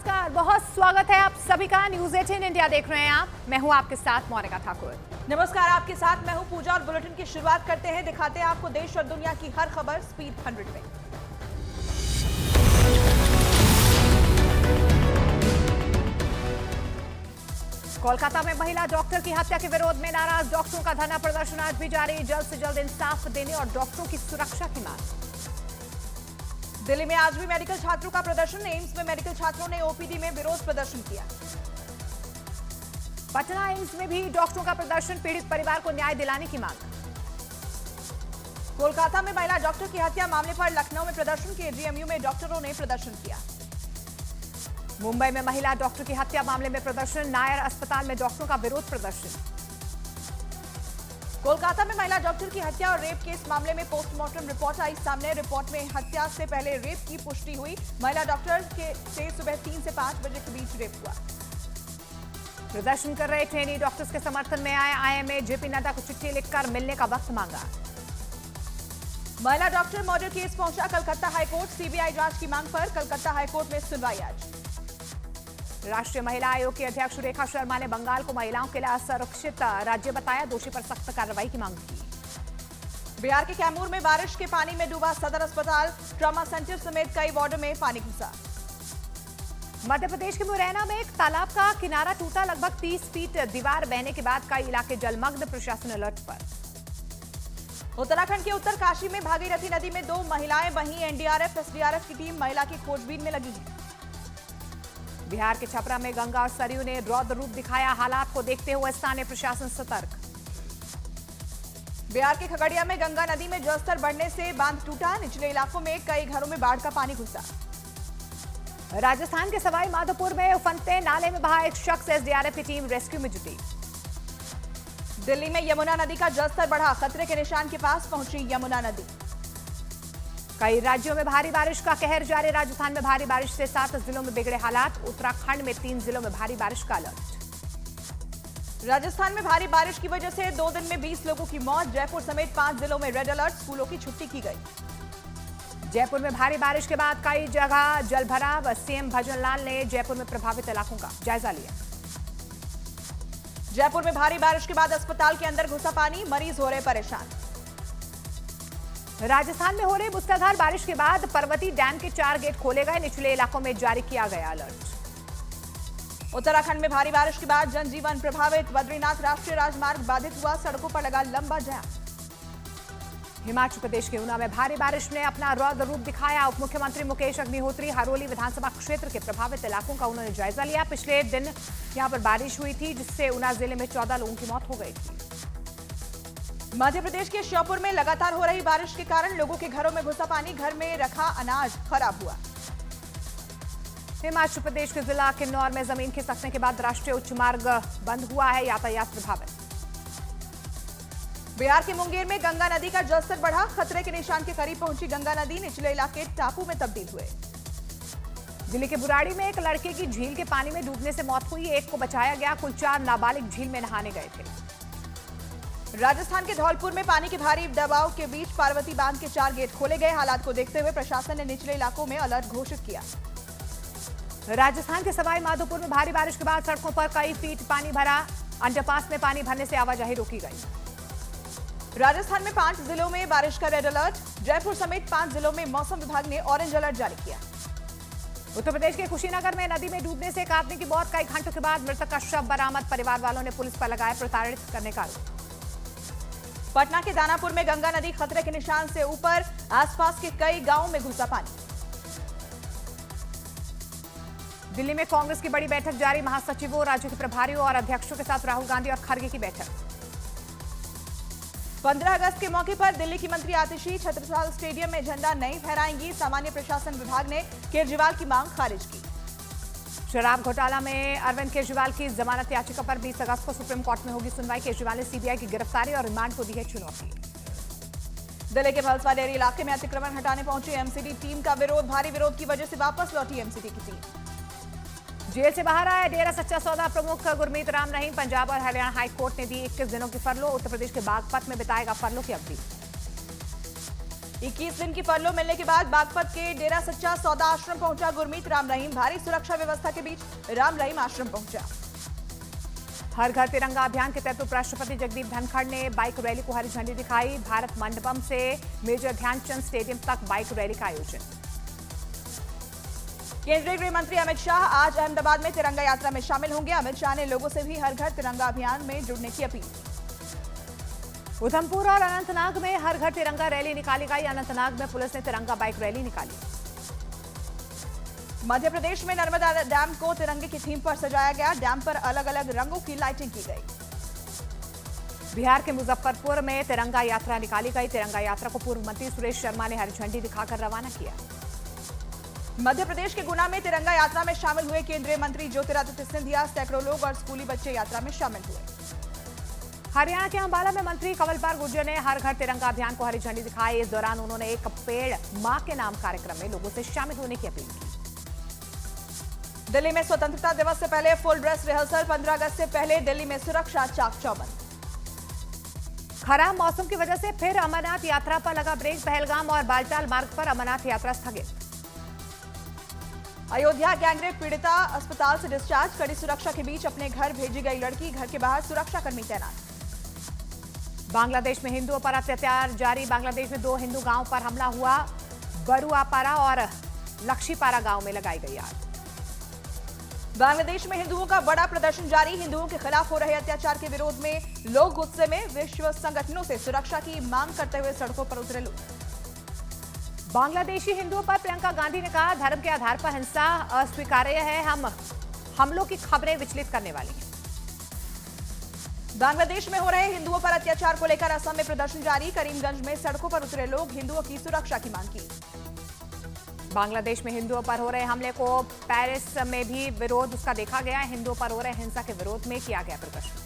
नमस्कार, बहुत स्वागत है आप सभी का। न्यूज 18 इंडिया देख रहे हैं आप। मैं हूं आपके साथ मोनिका ठाकुर। नमस्कार, आपके साथ मैं हूं पूजा और बुलेटिन की शुरुआत करते हैं। दिखाते हैं आपको देश और दुनिया की हर खबर स्पीड 100 पे। कोलकाता में महिला डॉक्टर की हत्या के विरोध में नाराज डॉक्टरों का धरना प्रदर्शन आज भी जारी। जल्द से जल्द इंसाफ देने और डॉक्टरों की सुरक्षा की मांग। दिल्ली में आज भी मेडिकल छात्रों का प्रदर्शन। एम्स में मेडिकल छात्रों ने ओपीडी में विरोध प्रदर्शन किया। पटना एम्स में भी डॉक्टरों का प्रदर्शन, पीड़ित परिवार को न्याय दिलाने की मांग। कोलकाता में महिला डॉक्टर की हत्या मामले पर लखनऊ में प्रदर्शन। केजीएमयू में डॉक्टरों ने प्रदर्शन किया। मुंबई में महिला डॉक्टर की हत्या मामले में प्रदर्शन, नायर अस्पताल में डॉक्टरों का विरोध प्रदर्शन। कोलकाता में महिला डॉक्टर की हत्या और रेप केस मामले में पोस्टमार्टम रिपोर्ट आई सामने। रिपोर्ट में हत्या से पहले रेप की पुष्टि हुई। महिला डॉक्टर से सुबह 3 से 5 बजे के बीच रेप हुआ। प्रदर्शन कर रहे ट्रेनी डॉक्टर्स के समर्थन में आए आईएमए जेपी नड्डा को चिट्ठी लिखकर मिलने का वक्त मांगा। महिला डॉक्टर मर्डर केस पहुंचा कलकत्ता हाईकोर्ट। सीबीआई जांच की मांग पर कलकत्ता हाईकोर्ट में सुनवाई आज। राष्ट्रीय महिला आयोग की अध्यक्ष रेखा शर्मा ने बंगाल को महिलाओं के लिए असुरक्षित राज्य बताया। दोषी पर सख्त कार्रवाई की मांग की। बिहार के कैमूर में बारिश के पानी में डूबा सदर अस्पताल। ट्रॉमा सेंटर समेत कई वार्डों में पानी घुसा। मध्य प्रदेश के मुरैना में एक तालाब का किनारा टूटा। लगभग 30 फीट दीवार बहने के बाद कई इलाके जलमग्न, प्रशासन अलर्ट पर। उत्तराखंड के उत्तरकाशी में भागीरथी नदी में 2 महिलाएं बही। एनडीआरएफ एसडीआरएफ की टीम महिला की खोजबीन में लगी है। बिहार के छपरा में गंगा और सरयू ने रौद्र रूप दिखाया। हालात को देखते हुए स्थानीय प्रशासन सतर्क। बिहार के खगड़िया में गंगा नदी में जलस्तर बढ़ने से बांध टूटा। निचले इलाकों में कई घरों में बाढ़ का पानी घुसा। राजस्थान के सवाई माधोपुर में उफनते नाले में बहा एक शख्स, एसडीआरएफ की टीम रेस्क्यू में जुटी। दिल्ली में यमुना नदी का जलस्तर बढ़ा। खतरे के निशान के पास पहुंची यमुना नदी। कई राज्यों में भारी बारिश का कहर जारी। राजस्थान में भारी बारिश से 7 जिलों में बिगड़े हालात। उत्तराखंड में 3 जिलों में भारी बारिश का अलर्ट। राजस्थान में भारी बारिश की वजह से 2 दिन में 20 लोगों की मौत। जयपुर समेत 5 जिलों में रेड अलर्ट। स्कूलों की छुट्टी की गई। जयपुर में भारी बारिश के बाद कई जगह जलभराव। सीएम भजनलाल ने जयपुर में प्रभावित इलाकों का जायजा लिया। जयपुर में भारी बारिश के बाद अस्पताल के अंदर घुसा पानी। मरीज हो रहे परेशान। राजस्थान में हो रही मूसलाधार बारिश के बाद पर्वती डैम के 4 गेट खोले गए। निचले इलाकों में जारी किया गया अलर्ट। उत्तराखंड में भारी बारिश के बाद जनजीवन प्रभावित। बद्रीनाथ राष्ट्रीय राजमार्ग बाधित हुआ। सड़कों पर लगा लंबा जाम। हिमाचल प्रदेश के ऊना में भारी बारिश ने अपना रौद्र रूप दिखाया। उप मुख्यमंत्री मुकेश अग्निहोत्री हरोली विधानसभा क्षेत्र के प्रभावित इलाकों का उन्होंने जायजा लिया। पिछले दिन यहां पर बारिश हुई थी, जिससे ऊना जिले में 14 लोगों की मौत हो गई थी। मध्य प्रदेश के श्योपुर में लगातार हो रही बारिश के कारण लोगों के घरों में घुसा पानी। घर में रखा अनाज खराब हुआ। हिमाचल प्रदेश के जिला किन्नौर में जमीन खिसकने के बाद राष्ट्रीय उच्च मार्ग बंद हुआ है। यातायात प्रभावित। बिहार के मुंगेर में गंगा नदी का जलस्तर बढ़ा। खतरे के निशान के करीब पहुंची गंगा नदी। निचले इलाके टापू में तब्दील हुए। दिल्ली के बुराड़ी में एक लड़के की झील के पानी में डूबने से मौत हुई। एक को बचाया गया। कुल 4 नाबालिग झील में नहाने गए थे। राजस्थान के धौलपुर में पानी के भारी दबाव के बीच पार्वती बांध के 4 गेट खोले गए। हालात को देखते हुए प्रशासन ने निचले इलाकों में अलर्ट घोषित किया। राजस्थान के सवाई माधोपुर में भारी बारिश के बाद सड़कों पर कई फीट पानी भरा। अंडरपास में पानी भरने से आवाजाही रोकी गई। राजस्थान में 5 जिलों में बारिश का रेड अलर्ट। जयपुर समेत 5 जिलों में मौसम विभाग ने ऑरेंज अलर्ट जारी किया। उत्तर प्रदेश के कुशीनगर में नदी में डूबने से एक आदमी की मौत। कई घंटों के बाद मृतक का शव बरामद। परिवार वालों ने पुलिस पर लगाया प्रताड़ित करने का आरोप। पटना के दानापुर में गंगा नदी खतरे के निशान से ऊपर। आसपास के कई गांवों में घुसा पानी। दिल्ली में कांग्रेस की बड़ी बैठक जारी। महासचिवों, राज्य के प्रभारियों और अध्यक्षों के साथ राहुल गांधी और खड़गे की बैठक। 15 अगस्त के मौके पर दिल्ली की मंत्री आतिशी छत्रसाल स्टेडियम में झंडा नहीं फहराएंगी। सामान्य प्रशासन विभाग ने केजरीवाल की मांग खारिज की। शराब घोटाला में अरविंद केजरीवाल की जमानत याचिका पर 20 अगस्त को सुप्रीम कोर्ट में होगी सुनवाई। केजरीवाल ने सीबीआई की गिरफ्तारी और रिमांड को दी है चुनौती। दिल्ली के भलसवा डेयरी इलाके में अतिक्रमण हटाने पहुंची एमसीडी टीम का विरोध। भारी विरोध की वजह से वापस लौटी एमसीडी की टीम। जेल से बाहर आए डेरा सच्चा सौदा प्रमुख गुरमीत राम रहीम। पंजाब और हरियाणा हाई कोर्ट ने दी 21 दिनों की फरलो। उत्तर प्रदेश के बागपत में बिताएगा फरलो की अवधि। 21 दिन की फरलो मिलने के बाद बागपत के डेरा सच्चा सौदा आश्रम पहुंचा गुरमीत राम रहीम। भारी सुरक्षा व्यवस्था के बीच राम रहीम आश्रम पहुंचा। हर घर तिरंगा अभियान के तहत उपराष्ट्रपति जगदीप धनखड़ ने बाइक रैली को हरी झंडी दिखाई। भारत मंडपम से मेजर ध्यानचंद स्टेडियम तक बाइक रैली का आयोजन। केंद्रीय गृह मंत्री अमित शाह आज अहमदाबाद में तिरंगा यात्रा में शामिल होंगे। अमित शाह ने लोगों से भी हर घर तिरंगा अभियान में जुड़ने की अपील की। उधमपुर और अनंतनाग में हर घर तिरंगा रैली निकाली गई। अनंतनाग में पुलिस ने तिरंगा बाइक रैली निकाली। मध्य प्रदेश में नर्मदा डैम को तिरंगे की थीम पर सजाया गया। डैम पर अलग अलग रंगों की लाइटिंग की गई। बिहार के मुजफ्फरपुर में तिरंगा यात्रा निकाली गई। तिरंगा यात्रा को पूर्व मंत्री सुरेश शर्मा ने हरी झंडी दिखाकर रवाना किया। मध्य प्रदेश के गुना में तिरंगा यात्रा में शामिल हुए केंद्रीय मंत्री ज्योतिरादित्य सिंधिया। सैकड़ों लोग और स्कूली बच्चे यात्रा में शामिल हुए। हरियाणा के अंबाला में मंत्री कंवरपाल गुर्जर ने हर घर तिरंगा अभियान को हरी झंडी दिखाई। इस दौरान उन्होंने एक पेड़ मां के नाम कार्यक्रम में लोगों से शामिल होने की अपील की। दिल्ली में स्वतंत्रता दिवस से पहले फुल ड्रेस रिहर्सल। 15 अगस्त से पहले दिल्ली में सुरक्षा चाक चौबंद। खराब मौसम की वजह से फिर अमरनाथ यात्रा पर लगा ब्रेक। पहलगाम और बालटाल मार्ग पर अमरनाथ यात्रा स्थगित। अयोध्या गैंगरेप पीड़िता अस्पताल से डिस्चार्ज। कड़ी सुरक्षा के बीच अपने घर भेजी गई लड़की। घर के बाहर सुरक्षाकर्मी तैनात। बांग्लादेश में हिंदुओं पर अत्याचार जारी। बांग्लादेश में 2 हिंदू गांवों पर हमला हुआ। बरुआपारा और लक्षीपारा गांव में लगाई गई आग। बांग्लादेश में हिंदुओं का बड़ा प्रदर्शन जारी। हिंदुओं के खिलाफ हो रहे अत्याचार के विरोध में लोग गुस्से में। विश्व संगठनों से सुरक्षा की मांग करते हुए सड़कों पर उतरे लोग। बांग्लादेशी हिंदुओं पर प्रियंका गांधी ने कहा, धर्म के आधार पर हिंसा अस्वीकार्य है। हमलों की खबरें विचलित करने वाली हैं। बांग्लादेश में हो रहे हिंदुओं पर अत्याचार को लेकर असम में प्रदर्शन जारी। करीमगंज में सड़कों पर उतरे लोग हिंदुओं की सुरक्षा की मांग की। बांग्लादेश में हिंदुओं पर हो रहे हमले को पेरिस में भी विरोध उसका देखा गया। हिंदुओं पर हो रहे हिंसा के विरोध में किया गया प्रदर्शन।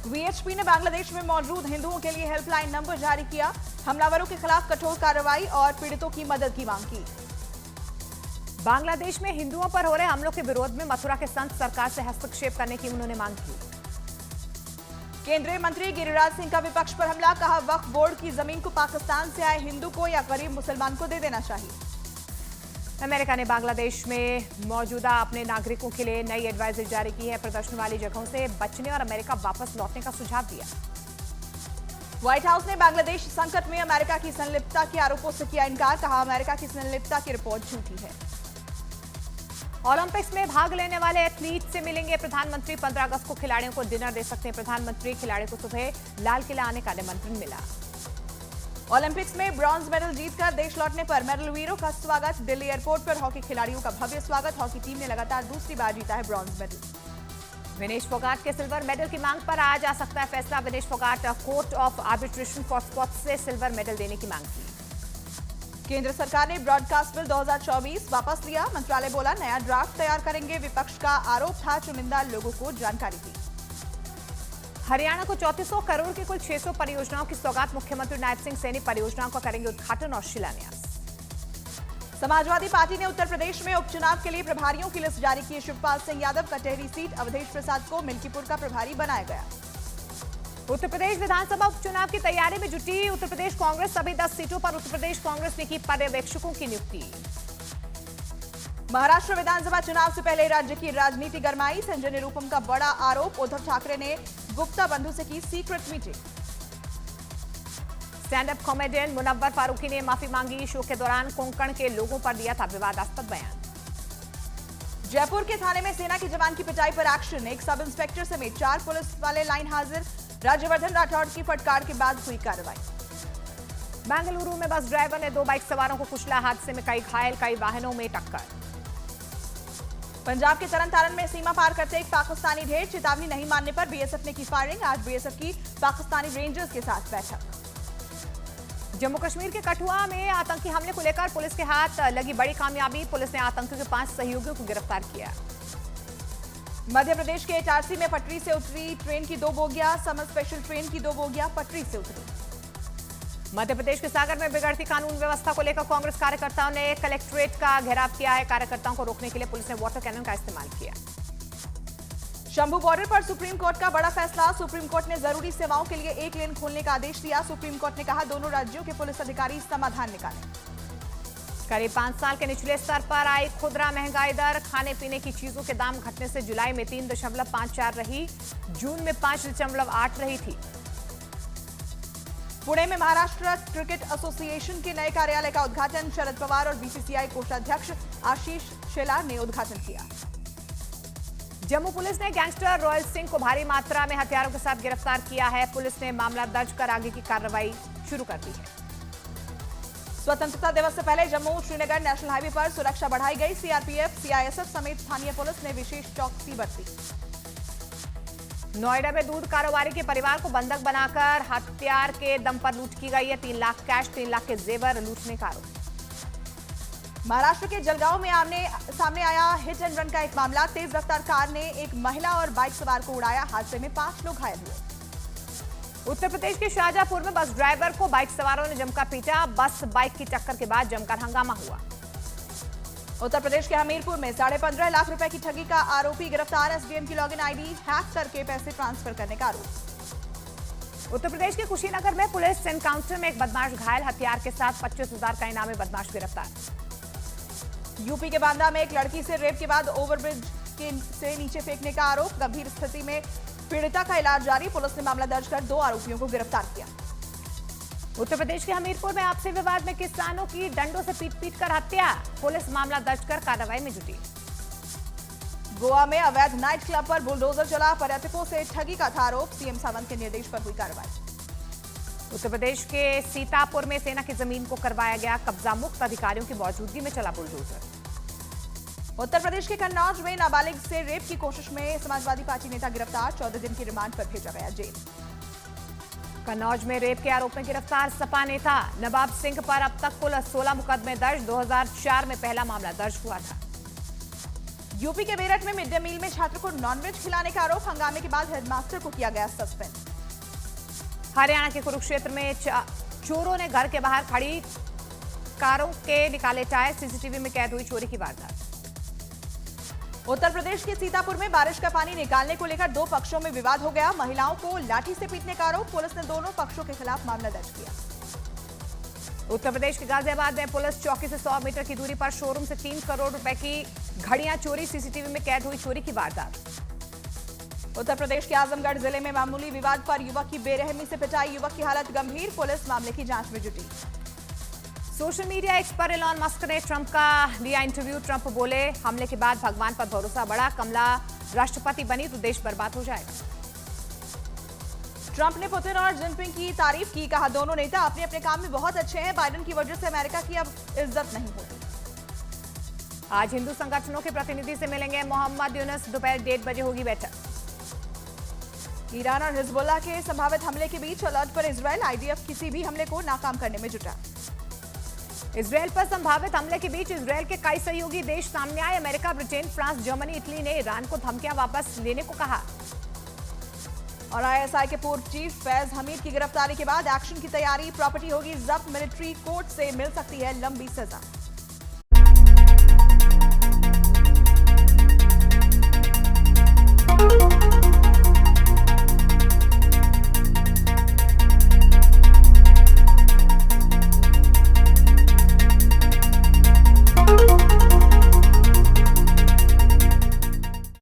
वीएचपी ने बांग्लादेश में मौजूद हिंदुओं के लिए हेल्पलाइन नंबर जारी किया। हमलावरों के खिलाफ कठोर कार्रवाई और पीड़ितों की मदद की मांग की। बांग्लादेश में हिंदुओं पर हो रहे हमलों के विरोध में मथुरा के संत सरकार से हस्तक्षेप करने की उन्होंने मांग की। केंद्रीय मंत्री गिरिराज सिंह का विपक्ष पर हमला। कहा, वक्फ बोर्ड की जमीन को पाकिस्तान से आए हिंदू को या गरीब मुसलमान को दे देना चाहिए। अमेरिका ने बांग्लादेश में मौजूदा अपने नागरिकों के लिए नई एडवाइजरी जारी की है। प्रदर्शन वाली जगहों से बचने और अमेरिका वापस लौटने का सुझाव दिया। व्हाइट हाउस ने बांग्लादेश संकट में अमेरिका की संलिप्तता के आरोपों से किया इनकार। कहा, अमेरिका की संलिप्तता की रिपोर्ट झूठी है। ओलंपिक्स में भाग लेने वाले एथलीट से मिलेंगे प्रधानमंत्री। 15 अगस्त को खिलाड़ियों को डिनर दे सकते हैं प्रधानमंत्री। खिलाड़ियों को सुबह लाल किला आने का निमंत्रण मिला। ओलंपिक्स में ब्रॉन्ज मेडल जीतकर देश लौटने पर मेडल वीरों का स्वागत। दिल्ली एयरपोर्ट पर हॉकी खिलाड़ियों का भव्य स्वागत। हॉकी टीम ने लगातार दूसरी बार जीता है ब्रॉन्ज मेडल। विनेश फोगाट के सिल्वर मेडल की मांग पर आज आ सकता है फैसला। Vinesh Phogat court of arbitration for sports से सिल्वर मेडल देने की मांग की। केंद्र सरकार ने ब्रॉडकास्ट बिल 2024 वापस लिया। मंत्रालय बोला, नया ड्राफ्ट तैयार करेंगे। विपक्ष का आरोप था, चुनिंदा लोगों को जानकारी दी। हरियाणा को 3400 करोड़ की कुल 600 परियोजनाओं की सौगात। मुख्यमंत्री नायब सिंह सैनी परियोजनाओं का करेंगे उद्घाटन और शिलान्यास। समाजवादी पार्टी ने उत्तर प्रदेश में उपचुनाव के लिए प्रभारियों की लिस्ट जारी की। शिवपाल सिंह यादव कटेहरी सीट, अवधेश प्रसाद को मिल्कीपुर का प्रभारी बनाया गया। उत्तर प्रदेश विधानसभा उपचुनाव की तैयारी में जुटी उत्तर प्रदेश कांग्रेस। सभी 10 सीटों पर उत्तर प्रदेश कांग्रेस ने की पर्यवेक्षकों की नियुक्ति। महाराष्ट्र विधानसभा चुनाव से पहले राज्य की राजनीति गरमाई। संजय निरुपम का बड़ा आरोप। उद्धव ठाकरे ने गुप्ता बंधु से की secret meeting. Stand up comedian Munawar Faruqui ने माफी मांगी। शो के दौरान कोंकण के लोगों पर दिया था विवादास्पद बयान। जयपुर के थाने में सेना के जवान की पिटाई पर एक्शन। एक सब इंस्पेक्टर समेत 4 पुलिस वाले लाइन हाजिर। राज्यवर्धन राठौड़ की फटकार के बाद हुई कार्रवाई। बेंगलुरु में बस ड्राइवर ने 2 बाइक सवारों को कुचला। हादसे में कई घायल, कई वाहनों में टक्कर। पंजाब के तरन में सीमा पार करते एक पाकिस्तानी ढेर। चेतावनी नहीं मानने पर बीएसएफ ने की फायरिंग। आज बीएसएफ की पाकिस्तानी रेंजर्स के साथ बैठक। जम्मू कश्मीर के कठुआ में आतंकी हमले को लेकर पुलिस के हाथ लगी बड़ी कामयाबी। पुलिस ने आतंकियों के 5 सहयोगियों को गिरफ्तार किया। मध्य प्रदेश के इटारसी में पटरी से उतरी ट्रेन की 2 बोगियां। समर स्पेशल ट्रेन की 2 बोगियां पटरी से उतरी। मध्य प्रदेश के सागर में बिगड़ती कानून व्यवस्था को लेकर कांग्रेस कार्यकर्ताओं ने कलेक्ट्रेट का घेराव किया है। कार्यकर्ताओं को रोकने के लिए पुलिस ने वाटर कैनन का इस्तेमाल किया। शंभू बॉर्डर पर सुप्रीम कोर्ट का बड़ा फैसला। सुप्रीम कोर्ट ने जरूरी सेवाओं के लिए एक लेन खोलने का आदेश दिया। सुप्रीम कोर्ट ने कहा दोनों राज्यों के पुलिस अधिकारी समाधान निकालें। करीब 5 साल के निचले स्तर पर आई खुदरा महंगाई दर। खाने पीने की चीजों के दाम घटने से जुलाई में 3.54 रही, जून में 5.8 रही थी। पुणे में महाराष्ट्र क्रिकेट एसोसिएशन के नए कार्यालय का उद्घाटन। शरद पवार और बीसीसीआई कोषाध्यक्ष आशीष शेलार ने उद्घाटन किया। जम्मू पुलिस ने गैंगस्टर रॉयल सिंह को भारी मात्रा में हथियारों के साथ गिरफ्तार किया है। पुलिस ने मामला दर्ज कर आगे की कार्रवाई शुरू कर दी है। स्वतंत्रता दिवस से पहले जम्मू श्रीनगर नेशनल हाईवे पर सुरक्षा बढ़ाई गई। सीआरपीएफ, सीआईएसएफ समेत स्थानीय पुलिस ने विशेष चौकसी बरती। नोएडा में दूध कारोबारी के परिवार को बंधक बनाकर हथियार के दम पर लूट की गई है। 3 लाख कैश, 3 लाख के जेवर लूटने का आरोप। महाराष्ट्र के जलगांव में सामने आया हिट एंड रन का एक मामला। तेज रफ्तार कार ने एक महिला और बाइक सवार को उड़ाया। हादसे में 5 लोग घायल हुए। उत्तर प्रदेश के शाहजहांपुर में बस ड्राइवर को बाइक सवारों ने जमकर पीटा। बस बाइक की टक्कर के बाद जमकर हंगामा हुआ। उत्तर प्रदेश के हमीरपुर में 15.5 लाख रुपए की ठगी का आरोपी गिरफ्तार। एसडीएम की लॉगिन आईडी हैक करके पैसे ट्रांसफर करने का आरोप। उत्तर प्रदेश के कुशीनगर में पुलिस एनकाउंटर में एक बदमाश घायल। हथियार के साथ 25,000 का इनामी बदमाश गिरफ्तार। यूपी के बांदा में एक लड़की से रेप के बाद ओवरब्रिज से नीचे फेंकने का आरोप। गंभीर स्थिति में पीड़िता का इलाज जारी। पुलिस ने मामला दर्ज कर 2 आरोपियों को गिरफ्तार किया। उत्तर प्रदेश के हमीरपुर में आपसी विवाद में किसानों की डंडों से पीट कर हत्या। पुलिस मामला दर्ज कर कार्रवाई में जुटी। गोवा में अवैध नाइट क्लब पर बुलडोजर चला। पर्यटकों से ठगी का था आरोप। सीएम सावंत के निर्देश पर हुई कार्रवाई। उत्तर प्रदेश के सीतापुर में सेना की जमीन को करवाया गया कब्जा। मुक्त अधिकारियों की मौजूदगी में चला बुलडोजर। उत्तर प्रदेश के कन्नौज में नाबालिग से रेप की कोशिश में समाजवादी पार्टी नेता गिरफ्तार। 14 दिन की रिमांड पर भेजा गया जेल। कन्नौज में रेप के आरोप में गिरफ्तार सपा नेता नवाब सिंह पर अब तक कुल 16 मुकदमे दर्ज। 2004 में पहला मामला दर्ज हुआ था। यूपी के मेरठ में मिड डे मील में छात्र को नॉनवेज खिलाने का आरोप। हंगामे के बाद हेडमास्टर को किया गया सस्पेंड। हरियाणा के कुरुक्षेत्र में चोरों ने घर के बाहर खड़ी कारों के निकाले टायर। सीसीटीवी में कैद हुई चोरी की वारदात। उत्तर प्रदेश के सीतापुर में बारिश का पानी निकालने को लेकर 2 पक्षों में विवाद हो गया। महिलाओं को लाठी से पीटने का आरोप। पुलिस ने दोनों पक्षों के खिलाफ मामला दर्ज किया। उत्तर प्रदेश के गाजियाबाद में पुलिस चौकी से 100 मीटर की दूरी पर शोरूम से 3 करोड़ रुपए की घड़ियां चोरी। सीसीटीवी में कैद हुई चोरी की वारदात। उत्तर प्रदेश के आजमगढ़ जिले में मामूली विवाद पर युवक की बेरहमी से पिटाई। युवक की हालत गंभीर। पुलिस मामले की जांच में जुटी। सोशल मीडिया एक्स पर एलॉन मस्क ने ट्रंप का लिया इंटरव्यू। ट्रंप बोले हमले के बाद भगवान पर भरोसा बढ़ा। कमला राष्ट्रपति बनी तो देश बर्बाद हो जाएगा। ट्रंप ने पुतिन और जिनपिंग की तारीफ की। कहा दोनों नेता अपने अपने काम में बहुत अच्छे हैं। बाइडेन की वजह से अमेरिका की अब इज्जत नहीं होती। आज हिंदू संगठनों के प्रतिनिधि से मिलेंगे मोहम्मद यूनुस। दोपहर 1:30 बजे होगी बैठक। ईरान और हिजबुल्लाह के संभावित हमले के बीच अलर्ट पर इजरायल। आईडीएफ किसी भी हमले को नाकाम करने में जुटा। इजरायल पर संभावित हमले के बीच इजरायल के कई सहयोगी देश सामने आए। America, Britain, France, Germany, Italy ने ईरान को धमकियां वापस लेने को कहा। और आईएसआई के पूर्व चीफ फैज हमीद की गिरफ्तारी के बाद एक्शन की तैयारी। प्रॉपर्टी होगी जब्त। मिलिट्री कोर्ट से मिल सकती है लंबी सजा।